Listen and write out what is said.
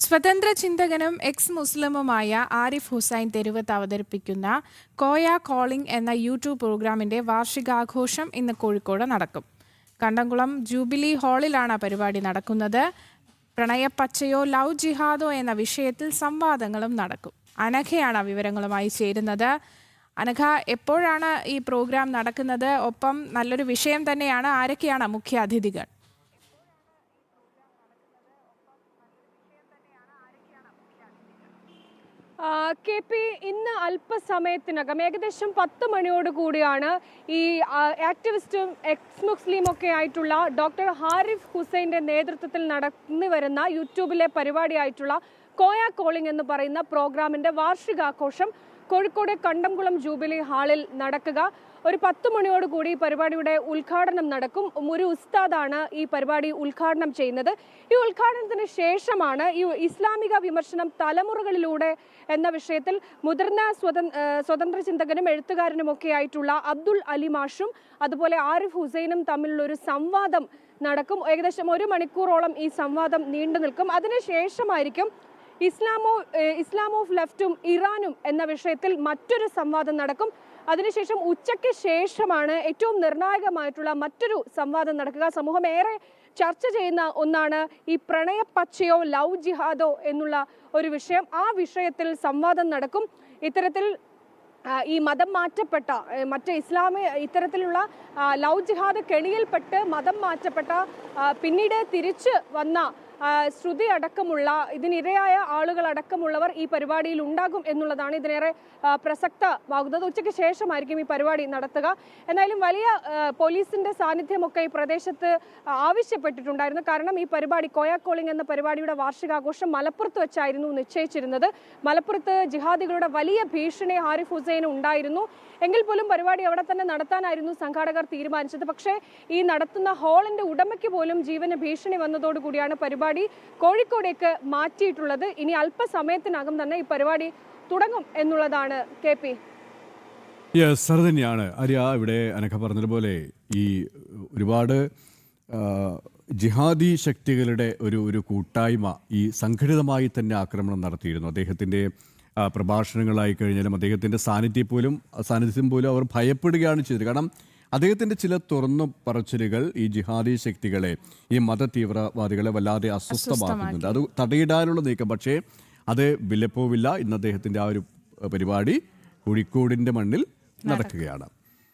സ്വതന്ത്ര ചിന്തകനും എക്സ് മുസ്ലിമുമായ ആരിഫ് ഹുസൈൻ തെരുവത്ത് അവതരിപ്പിക്കുന്ന കോയ കോളിംഗ് എന്ന യൂട്യൂബ് പ്രോഗ്രാമിന്റെ വാർഷികാഘോഷം ഇന്ന് കോഴിക്കോട് നടക്കും. കണ്ടംകുളം ജൂബിലി ഹാളിലാണ് പരിപാടി നടക്കുന്നത്. പ്രണയപ്പച്ചയോ ലവ് ജിഹാദോ എന്ന വിഷയത്തിൽ സംവാദങ്ങളും നടക്കും. അനഘയാണ് വിവരങ്ങളുമായി ചേരുന്നത്. അനഘ, എപ്പോഴാണ് ഈ പ്രോഗ്രാം നടക്കുന്നത്? ഒപ്പം നല്ലൊരു വിഷയം തന്നെയാണ്. ആരൊക്കെയാണ് മുഖ്യ അതിഥികൾ? കെ പി, ഇന്ന് അല്പസമയത്തിനകം ഏകദേശം 10 മണിയോടുകൂടിയാണ് ഈ ആക്ടിവിസ്റ്റും എക്സ് മുസ്ലിം ഒക്കെ ആയിട്ടുള്ള ഡോക്ടർ ആരിഫ് ഹുസൈൻ്റെ നേതൃത്വത്തിൽ നടന്നു വരുന്ന യൂട്യൂബിലെ പരിപാടിയായിട്ടുള്ള കോയ കോളിംഗ് എന്ന് പറയുന്ന പ്രോഗ്രാമിൻ്റെ വാർഷികാഘോഷം കോഴിക്കോട് കണ്ടംകുളം ജൂബിലി ഹാളിൽ നടക്കുക. ഒരു 10 മണിയോടുകൂടി പരിപാടിയുടെ ഉദ്ഘാടനം നടക്കും. ഒരു ഉസ്താദാണ് ഈ പരിപാടി ഉദ്ഘാടനം ചെയ്യുന്നത്. ഈ ഉദ്ഘാടനത്തിന് ശേഷമാണ് ഈ ഇസ്ലാമിക വിമർശനം തലമുറകളിലൂടെ എന്ന വിഷയത്തിൽ മുതിർന്ന സ്വതന്ത്ര ചിന്തകനും എഴുത്തുകാരനുമൊക്കെ ആയിട്ടുള്ള അബ്ദുൾ അലി മാഷും അതുപോലെ ആരിഫ് ഹുസൈനും തമ്മിലുള്ള ഒരു സംവാദം നടക്കും. ഏകദേശം 1 മണിക്കൂറോളം ഈ സംവാദം നീണ്ടു നിൽക്കും. അതിനുശേഷമായിരിക്കും ഇസ്ലാം ഓഫ് ലെഫ്റ്റും ഇറാനും എന്ന വിഷയത്തിൽ മറ്റൊരു സംവാദം നടക്കും. അതിനുശേഷം ഉച്ചയ്ക്ക് ശേഷമാണ് ഏറ്റവും നിർണായകമായിട്ടുള്ള മറ്റൊരു സംവാദം നടക്കുക. സമൂഹം ഏറെ ചർച്ച ചെയ്യുന്ന ഒന്നാണ് ഈ പ്രണയപ്പച്ചയോ ലവ് ജിഹാദോ എന്നുള്ള ഒരു വിഷയം. ആ വിഷയത്തിൽ സംവാദം നടക്കും. ഇത്തരത്തിൽ ഈ മതം മാറ്റപ്പെട്ട മറ്റ് ഇത്തരത്തിലുള്ള ലവ് ജിഹാദ് കെണിയിൽപ്പെട്ട് മതം മാറ്റപ്പെട്ട പിന്നീട് തിരിച്ച് വന്ന ശ്രുതി അടക്കമുള്ള ഇതിനിരയായ ആളുകളടക്കമുള്ളവർ ഈ പരിപാടിയിൽ ഉണ്ടാകും എന്നുള്ളതാണ് ഇതിനേറെ പ്രസക്തമാകുന്നത്. ഉച്ചയ്ക്ക് ശേഷമായിരിക്കും ഈ പരിപാടി നടത്തുക. എന്നാലും വലിയ പോലീസിന്റെ സാന്നിധ്യമൊക്കെ ഈ പ്രദേശത്ത് ആവശ്യപ്പെട്ടിട്ടുണ്ടായിരുന്നു. കാരണം ഈ പരിപാടി കോയ കോളിംഗ് എന്ന പരിപാടിയുടെ വാർഷികാഘോഷം മലപ്പുറത്ത് വെച്ചായിരുന്നു നിശ്ചയിച്ചിരുന്നത്. മലപ്പുറത്ത് ജിഹാദികളുടെ വലിയ ഭീഷണി ആരിഫ് ഹുസൈന് ഉണ്ടായിരുന്നു. എങ്കിൽ പോലും പരിപാടി അവിടെ തന്നെ നടത്താനായിരുന്നു സംഘാടകർ തീരുമാനിച്ചത്. പക്ഷേ ഈ നടത്തുന്ന ഹാളിന്റെ ഉടമയ്ക്ക് പോലും ജീവന് ഭീഷണി വന്നതോടുകൂടിയാണ് പരിപാടി കോഴിക്കോടേക്ക് മാറ്റിയിട്ടുള്ളത്. ഇനി അല്പസമയത്തിനകം തന്നെ ഈ പരിപാടി തുടങ്ങും എന്നുള്ളതാണ് കെ പി. അത് തന്നെയാണ് ആര്യ. ഇവിടെ അനഘ പറഞ്ഞതുപോലെ ഈ ഒരുപാട് ജിഹാദി ശക്തികളുടെ ഒരു കൂട്ടായ്മ ഈ സംഘടിതമായി തന്നെ ആക്രമണം നടത്തിയിരുന്നു. അദ്ദേഹത്തിൻ്റെ പ്രഭാഷണങ്ങളായി കഴിഞ്ഞാലും അദ്ദേഹത്തിൻ്റെ സാന്നിധ്യം പോലും അവർ ഭയപ്പെടുകയാണ് ചെയ്തത്. കാരണം അദ്ദേഹത്തിൻ്റെ ചില തുറന്നു പറച്ചിലുകൾ ഈ ജിഹാദി ശക്തികളെ, ഈ മത തീവ്രവാദികളെ വല്ലാതെ അസ്വസ്ഥമാക്കുന്നുണ്ട്. അത് തടയിടാനുള്ള നീക്കം, പക്ഷേ അത് വിലപ്പോവില്ല. ഇന്ന് അദ്ദേഹത്തിൻ്റെ ആ ഒരു പരിപാടി കോഴിക്കോടിൻ്റെ മണ്ണിൽ നടക്കുകയാണ്.